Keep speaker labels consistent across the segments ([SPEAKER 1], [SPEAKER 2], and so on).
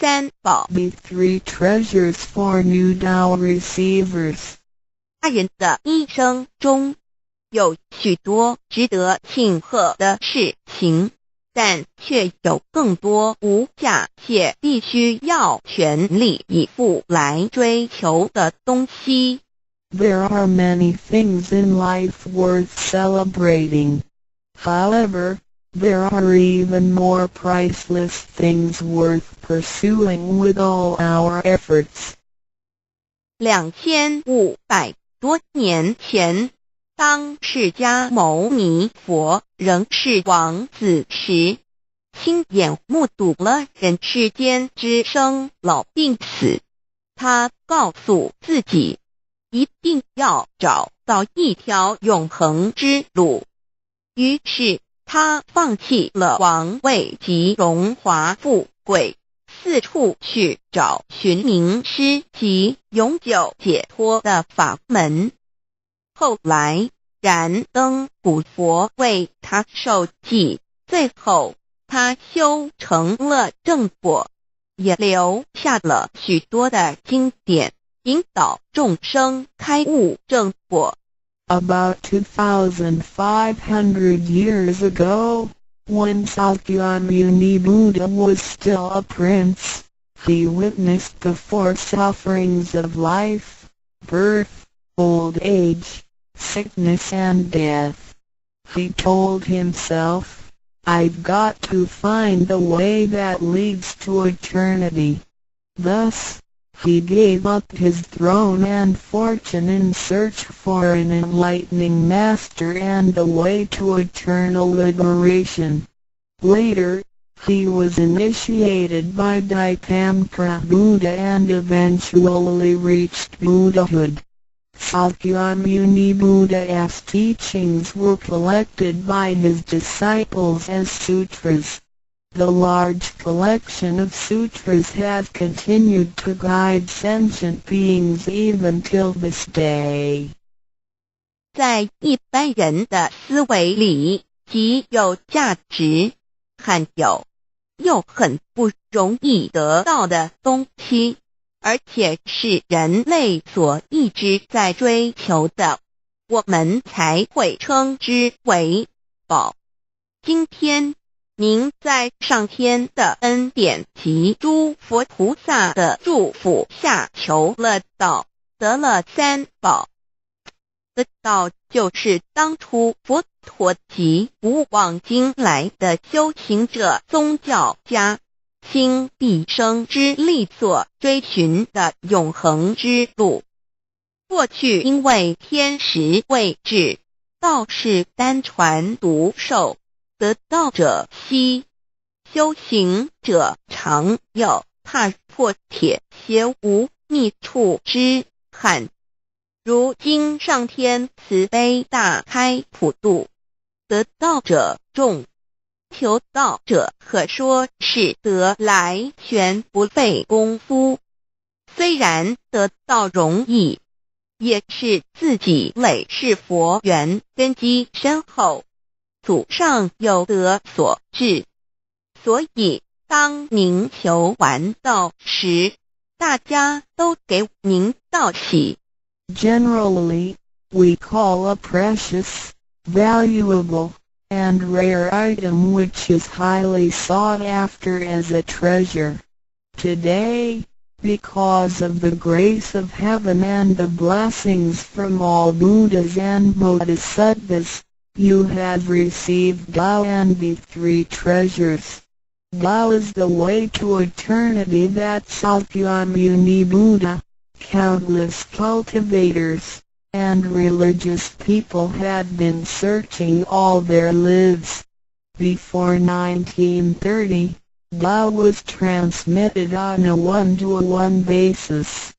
[SPEAKER 1] 三宝
[SPEAKER 2] The three treasures for new Tao receivers.
[SPEAKER 1] 大人的一生中有许多值得庆贺的事情，但却有更多无价且必须要全力以赴来追求的东西。
[SPEAKER 2] There are many things in life worth celebrating. However, there are even more priceless things worth pursuing with all our efforts.
[SPEAKER 1] 2500多年前，当释迦牟尼佛仍是王子时，亲眼目睹了人世间之生老病死。他告诉自己，一定要找到一条永恒之路。于是他放弃了王位及荣华富贵，四处去找寻名师及永久解脱的法门。后来燃灯古佛为他受记，最后他修成了正果，也留下了许多的经典，引导众生开悟正果。
[SPEAKER 2] About 2,500 years ago, when Sakyamuni Buddha was still a prince, he witnessed the four sufferings of life: birth, old age, sickness and death. He told himself, "I've got to find the way that leads to eternity." Thus, he gave up his throne and fortune in search for an enlightening master and a way to eternal liberation. Later, he was initiated by Dipamkara Buddha and eventually reached Buddhahood. Sakyamuni Buddha's teachings were collected by his disciples as sutras. The large collection of sutras has continued to guide sentient beings even till this day.
[SPEAKER 1] 在一般人的思维里，极有价值、罕有又很不容易得到的东西，而且是人类所一直在追求的，我们才会称之为宝。今天您在上天的恩典及诸佛菩萨的祝福下求了道，得了三宝。得道就是当初佛陀及古往今来的修行者、宗教家倾毕生之力所追寻的永恒之路。过去因为天时未至，道是单传独授，得道者稀，修行者常有，踏破铁鞋无觅处之憾。如今上天慈悲大开普度，得道者众，求道者可说是得来全不费功夫。虽然得道容易，也是自己累世佛缘根基深厚，祖上有德所致。所以当您求完道时，大家都给您道喜。
[SPEAKER 2] Generally, we call a precious, valuable, and rare item which is highly sought after as a treasure. Today, because of the grace of heaven and the blessings from all Buddhas and Bodhisattvas, you have received Tao and the three treasures. Tao is the way to eternity that Sakyamuni Buddha, countless cultivators, and religious people had been searching all their lives. Before 1930, Tao was transmitted on a one-to-one basis.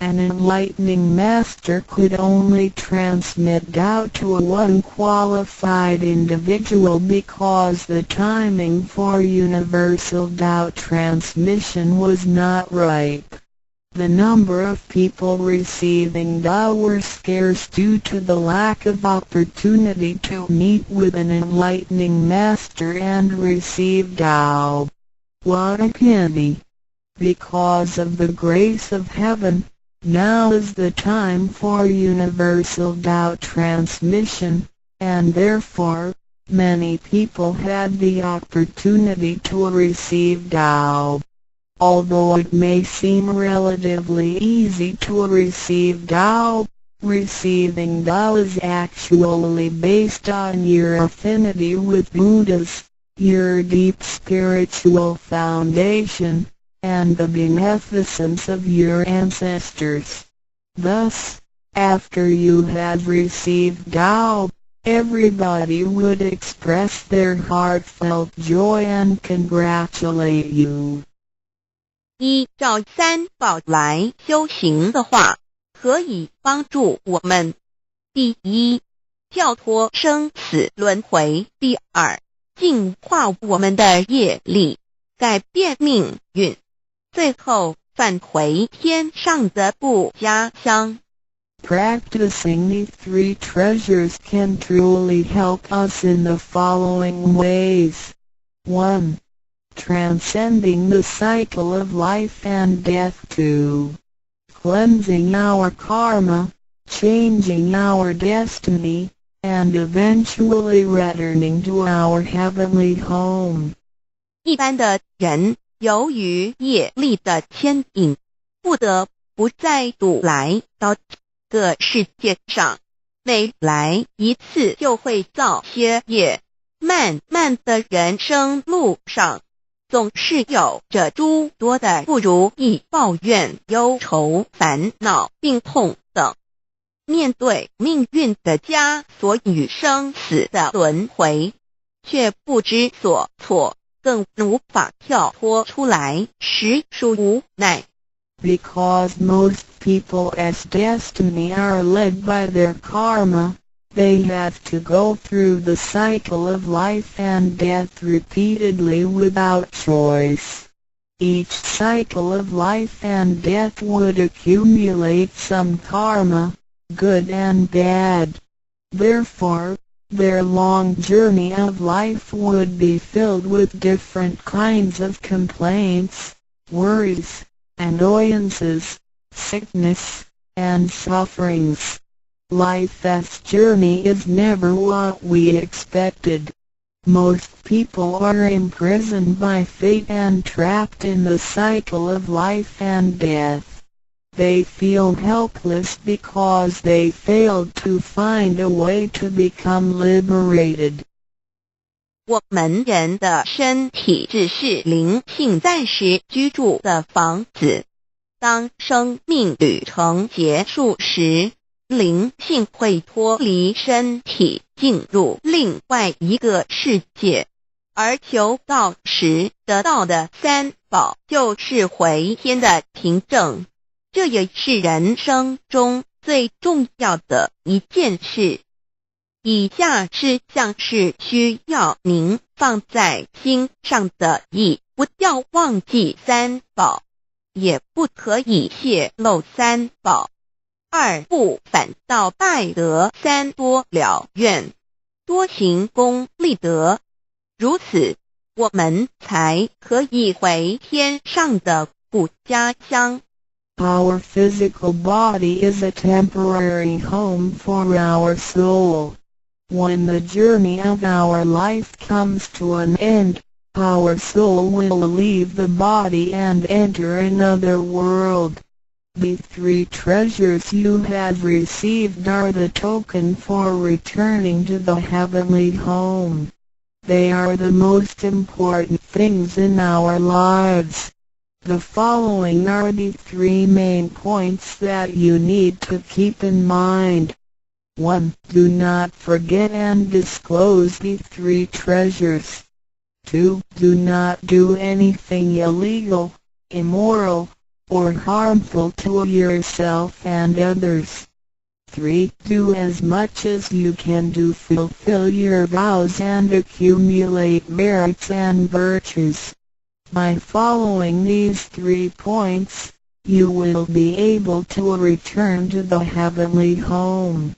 [SPEAKER 2] An enlightening master could only transmit Tao to one qualified individual because the timing for universal Tao transmission was not ripe. The number of people receiving Tao were scarce due to the lack of opportunity to meet with an enlightening master and receive Tao. What a pity! Because of the grace of heaven, now is the time for universal Tao transmission, and therefore, many people had the opportunity to receive Tao. Although it may seem relatively easy to receive Tao, receiving Tao is actually based on your affinity with Buddhas, your deep spiritual foundation, and the beneficence of your ancestors. Thus, after you had received Tao, everybody would express their heartfelt joy and congratulate you.
[SPEAKER 1] 依照三宝来修行的话，可以帮助我们：第一，跳脱生死轮回；第二，净化我们的业力，改变命运；最后返回天上的不家乡。
[SPEAKER 2] Practicing these three treasures can truly help us in the following ways. 1. Transcending the cycle of life and death. 2. Cleansing our karma, changing our destiny, and eventually returning to our heavenly home.
[SPEAKER 1] 一般的人由于业力的牵引，不得不再度来到这个世界上，每来一次就会造些业，漫漫的人生路上，总是有着诸多的不如意、抱怨、忧愁、烦恼、病痛等。面对命运的枷锁与生死的轮回，却不知所措，更无法跳脱出来，实属无奈。
[SPEAKER 2] Because most people as destiny are led by their karma, they have to go through the cycle of life and death repeatedly without choice. Each cycle of life and death would accumulate some karma, good and bad. Therefore, their long journey of life would be filled with different kinds of complaints, worries, annoyances, sickness, and sufferings. Life's journey is never what we expected. Most people are imprisoned by fate and trapped in the cycle of life and death. They feel helpless because they failed to find a way to become liberated.
[SPEAKER 1] 我们人的身体只是灵性暂时居住的房子，当生命旅程结束时，灵性会脱离身体，进入另外一个世界，而求道时得到的三宝就是回天的凭证，这也是人生中最重要的一件事。以下是像是需要您放在心上的意，不要忘记三宝，也不可以泄露三宝。二不反倒败德，三多了愿，多行功立德，如此我们才可以回天上的故家乡。
[SPEAKER 2] Our physical body is a temporary home for our soul. When the journey of our life comes to an end, our soul will leave the body and enter another world. The three treasures you have received are the token for returning to the heavenly home. They are the most important things in our lives. The following are the three main points that you need to keep in mind. 1. Do not forget and disclose the three treasures. 2. Do not do anything illegal, immoral, or harmful to yourself and others. 3. Do as much as you can to fulfill your vows and accumulate merits and virtues. By following these 3 points, you will be able to return to the heavenly home.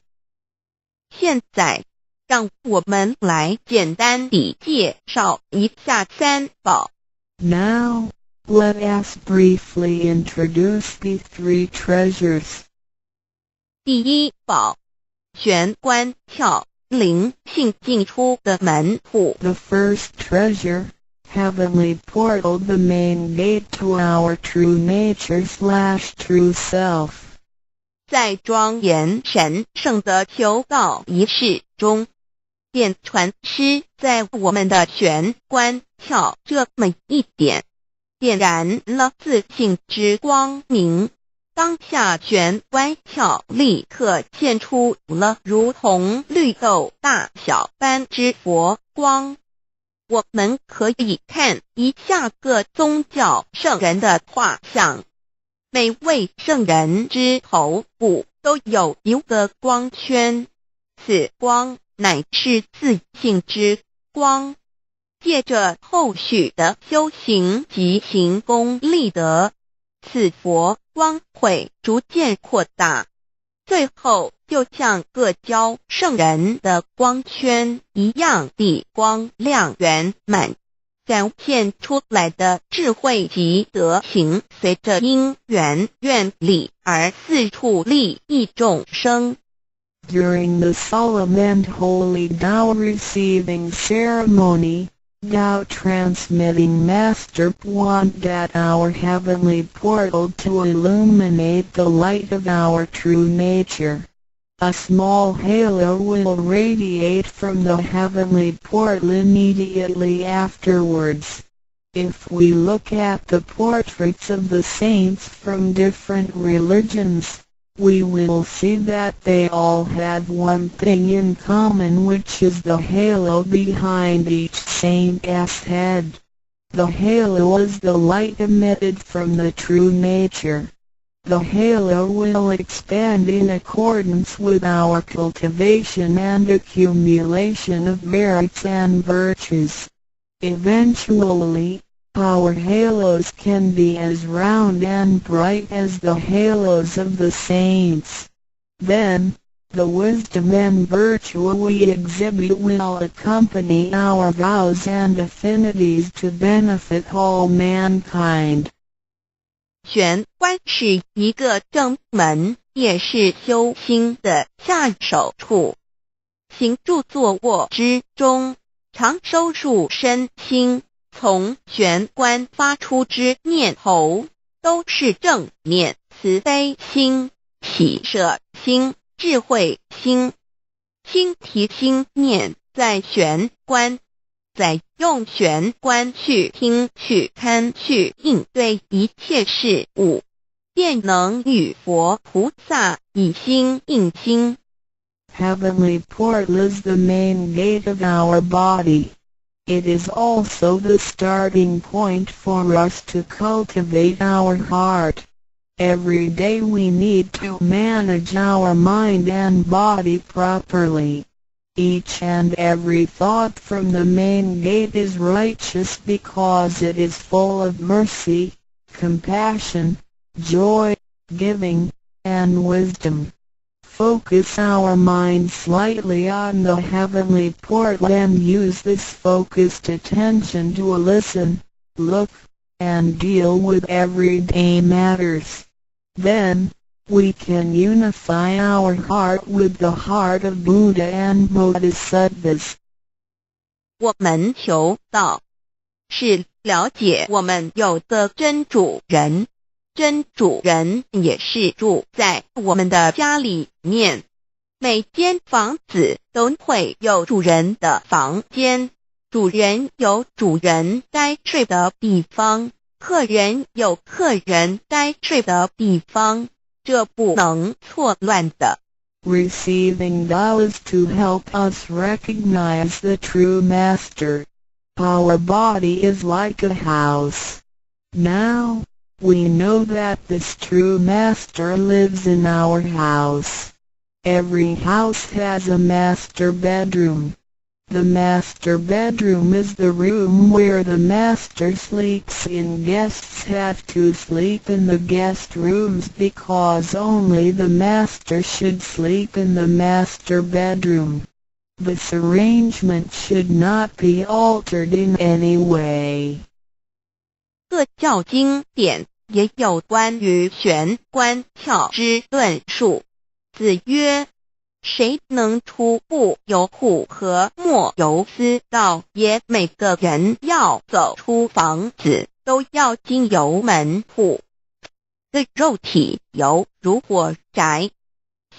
[SPEAKER 1] 现在，让我们来简单地介绍一下三宝。
[SPEAKER 2] Now, let us briefly introduce the three treasures.
[SPEAKER 1] 第一宝，玄关窍，灵性进出的门户。
[SPEAKER 2] The first treasure, heavenly portal, the main gate to our true nature/true self.
[SPEAKER 1] 在庄严神圣的求告仪式中，电传师在我们的玄关窍这么一点，点燃了自信之光明。当下玄关窍立刻现出了如同绿豆大小般之佛光。我们可以看一下各宗教圣人的画像，每位圣人之头部都有一个光圈，此光乃是自信之光。借着后续的修行及行功立德，此佛光会逐渐扩大，最后就像各教圣人的光圈一样地光亮圆满，展现出来的智慧及德行随着因缘愿力而四处利益众生。
[SPEAKER 2] During the solemn and holy Tao receiving ceremony, Tao transmitting Master pointed our heavenly portal to illuminate the light of our true nature. A small halo will radiate from the heavenly portal immediately afterwards. If we look at the portraits of the saints from different religions, we will see that they all had one thing in common, which is the halo behind each saint's head. The halo is the light emitted from the true nature. The halo will expand in accordance with our cultivation and accumulation of merits and virtues. Eventually, our halos can be as round and bright as the halos of the saints. Then, the wisdom and virtue we exhibit will accompany our vows and affinities to benefit all mankind.
[SPEAKER 1] 玄关是一个正门，也是修心的下手处。行住坐卧之中，常收束身心，从玄关发出之念头，都是正念、慈悲心、喜舍心、智慧心。心提心念在玄关，再用玄关去听、去看、去应对一切事物，便能与佛菩萨以心应心。
[SPEAKER 2] Heavenly portal is the main gate of our body. It is also the starting point for us to cultivate our heart. Every day we need to manage our mind and body properly. Each and every thought from the main gate is righteous because it is full of mercy, compassion, joy, giving, and wisdom. Focus our mind slightly on the heavenly portal and use this focused attention to listen, look, and deal with everyday matters. Then, we can unify our heart with the heart of Buddha and Bodhisattvas.
[SPEAKER 1] 我们求道，是了解我们有个真主人，真主人也是住在我们的家里面。每间房子都会有主人的房间，主人有主人该睡的地方，客人有客人该睡的地方，这不能错乱的。
[SPEAKER 2] Receiving Tao is to help us recognize the true Master. Our body is like a house. Now, we know that this true Master lives in our house. Every house has a master bedroom. The master bedroom is the room where the master sleeps in. Guests have to sleep in the guest rooms because only the master should sleep in the master bedroom. This arrangement should not be altered in any way.
[SPEAKER 1] 各教经典也有关于玄关窍之论述。子曰：谁能出不由户和莫由私道也？每个人要走出房子，都要经由门户。个肉体犹如火宅，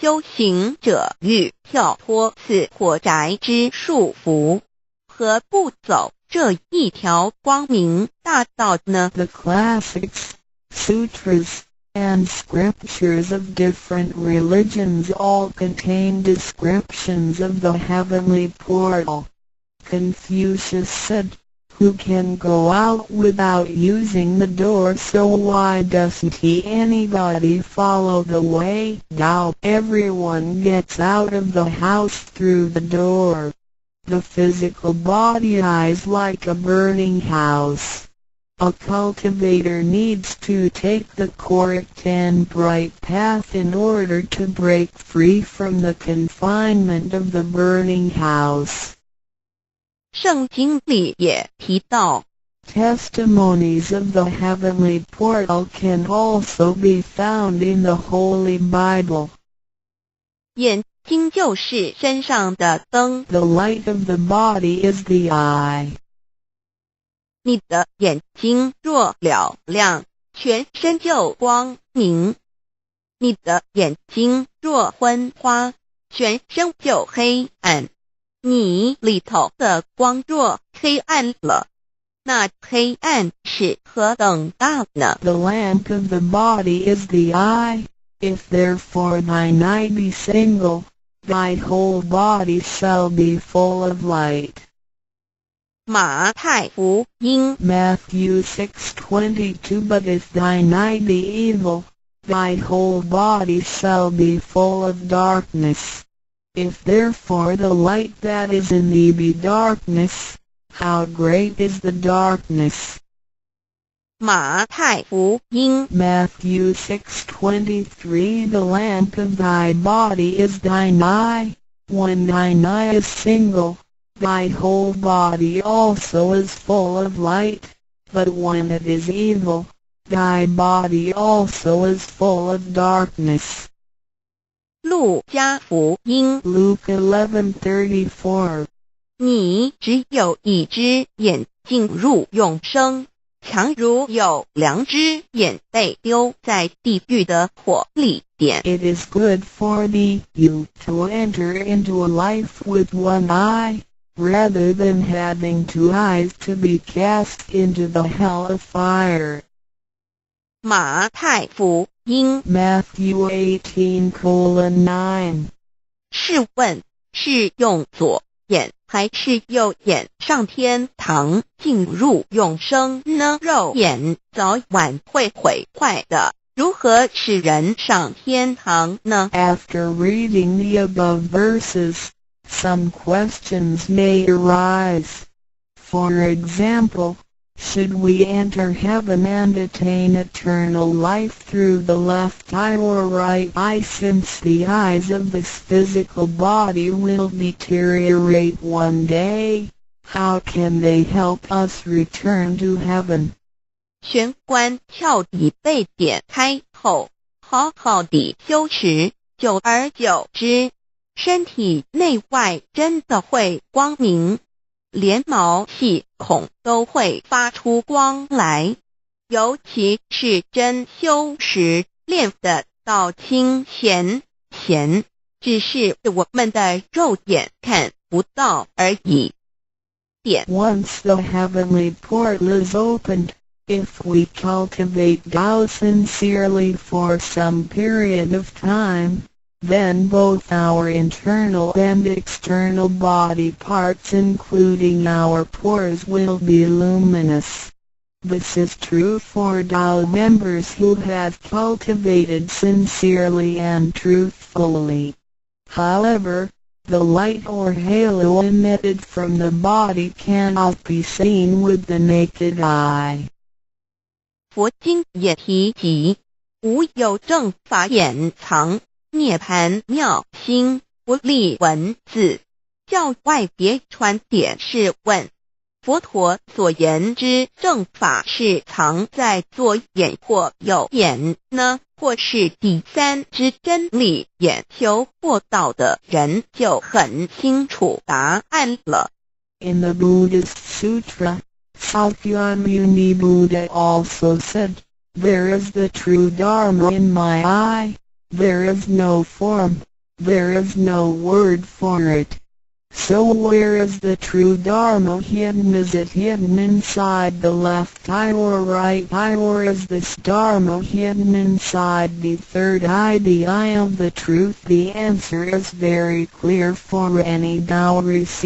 [SPEAKER 1] 修行者欲跳脱此火宅之束缚，何不走这一条光明大道呢？
[SPEAKER 2] The classics, sutras, and scriptures of different religions all contain descriptions of the heavenly portal. Confucius said, "Who can go out without using the door, so why doesn't anybody follow the way? Now everyone gets out of the house through the door. The physical body is like a burning house. A cultivator needs to take the correct and bright path in order to break free from the confinement of the burning house."
[SPEAKER 1] 圣经里也提到
[SPEAKER 2] Testimonies of the heavenly portal can also be found in the Holy Bible.
[SPEAKER 1] 眼睛就是身上的灯，
[SPEAKER 2] The light of the body is the eye.
[SPEAKER 1] 你的眼睛若了亮，全身就光明；你的眼睛若昏花，全身就黑暗。你里头的光若黑暗了，那黑暗是何等大呢？
[SPEAKER 2] The lamp of the body is the eye. If therefore thine eye be single, thy whole body shall be full of light.
[SPEAKER 1] 马太福音
[SPEAKER 2] Matthew 6:22 But if thine eye be evil, thy whole body shall be full of darkness. If therefore the light that is in thee be darkness, how great is the darkness?
[SPEAKER 1] 马太福音
[SPEAKER 2] Matthew 6:23 The lamp of thy body is thine eye. When thine eye is single, thy whole body also is full of light. But when it is evil, thy body also is full of darkness.
[SPEAKER 1] 路加福音
[SPEAKER 2] Luke 11:34
[SPEAKER 1] 你只有一只眼进入永生，强如有两只眼被丢在地狱的火里点。
[SPEAKER 2] It is good for thee, you, to enter into a life with one eye, rather than having two eyes to be cast into the hell of fire.
[SPEAKER 1] 马太福音
[SPEAKER 2] Matthew 18:9
[SPEAKER 1] 试问是用左眼还是右眼上天堂进入永生呢？肉眼早晚会毁坏的，如何使人上天堂呢？
[SPEAKER 2] After reading the above verses, some questions may arise. For example, should we enter heaven and attain eternal life through the left eye or right eye, since the eyes of this physical body will deteriorate one day? How can they help us return to heaven?
[SPEAKER 1] 玄关窍已被点开后，好好地修持，久而久之，身体内外真的会光明，连毛细孔都会发出光来。尤其是真修持练得到清闲，只是我们的肉眼看不到而已。点
[SPEAKER 2] Once the heavenly portal is opened, if we cultivate Tao sincerely for some period of time, then both our internal and external body parts including our pores will be luminous. This is true for Tao members who have cultivated sincerely and truthfully. However, the light or halo emitted from the body cannot be seen with the naked eye.
[SPEAKER 1] 佛经也提及，无有正法掩藏，涅盘妙心不立文字，教外别传点是问，佛陀所言之正法是藏在左眼或右眼呢，或是第三之真理，眼求获道的人就很清楚答案了。
[SPEAKER 2] In the Buddhist Sutra, Sakyamuni Buddha also said, "There is the true Dharma in my eye, there is no form, there is no word for it." So where is the true Dharma hidden? Is it hidden inside the left eye or right eye, or is this Dharma hidden inside the third eye, the eye of the truth? The answer is very clear for any Taoist.